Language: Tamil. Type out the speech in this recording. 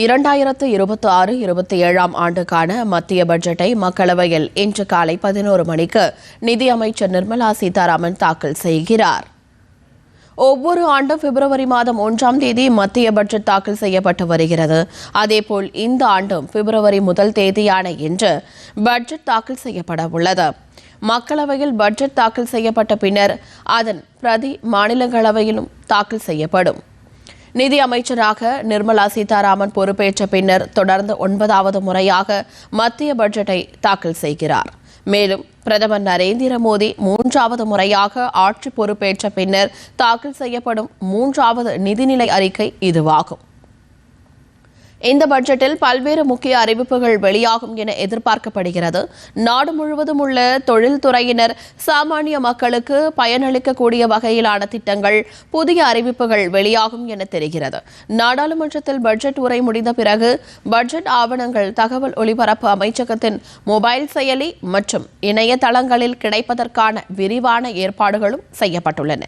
2026-27 ஆண்டுக்கான மத்திய பட்ஜெட்டை மக்களவையில் இன்று காலை 11 மணிக்கு நிதியமைச்சர் நிர்மலா சீதாராமன் தாக்கல் செய்கிறார். ஒவ்வொரு ஆண்டும் பிப்ரவரி மாதம் 1ஆம் தேதி மத்திய பட்ஜெட் தாக்கல் செய்யப்பட்டு வருகிறது. அதேபோல் இந்த ஆண்டும் பிப்ரவரி 1 தேதியான இன்று பட்ஜெட் தாக்கல் செய்யப்பட உள்ளது. மக்களவையில் பட்ஜெட் தாக்கல் செய்யப்பட்ட பின்னர் அதன் பிரதி மாநிலங்களவையிலும் தாக்கல் செய்யப்படும். நிதி அமைச்சராக நிர்மலா சீதாராமன் பொறுப்பேற்ற பின்னர் தொடர்ந்து 9வது முறையாக மத்திய பட்ஜெட்டை தாக்கல் செய்கிறார். மேலும் பிரதமர் நரேந்திர மோடி 3வது முறையாக ஆட்சி பொறுப்பேற்ற பின்னர் தாக்கல் செய்யப்படும் 3வது நிதிநிலை அறிக்கை இதுவாகும். இந்த பட்ஜெட்டில் பல்வேறு முக்கிய அறிவிப்புகள் வெளியாகும் என எதிர்பார்க்கப்படுகிறது. நாடு முழுவதும் உள்ள தொழில்துறையினர், சாமானிய மக்களுக்கு பயனளிக்கக்கூடிய வகையிலான திட்டங்கள், புதிய அறிவிப்புகள் வெளியாகும் என தெரிகிறது. நாடாளுமன்றத்தில் பட்ஜெட் உரை முடிந்த பிறகு பட்ஜெட் ஆவணங்கள் தகவல் ஒலிபரப்பு அமைச்சகத்தின் மொபைல் செயலி மற்றும் இணையதளங்களில் கிடைப்பதற்கான விரிவான ஏற்பாடுகளும் செய்யப்பட்டுள்ளன.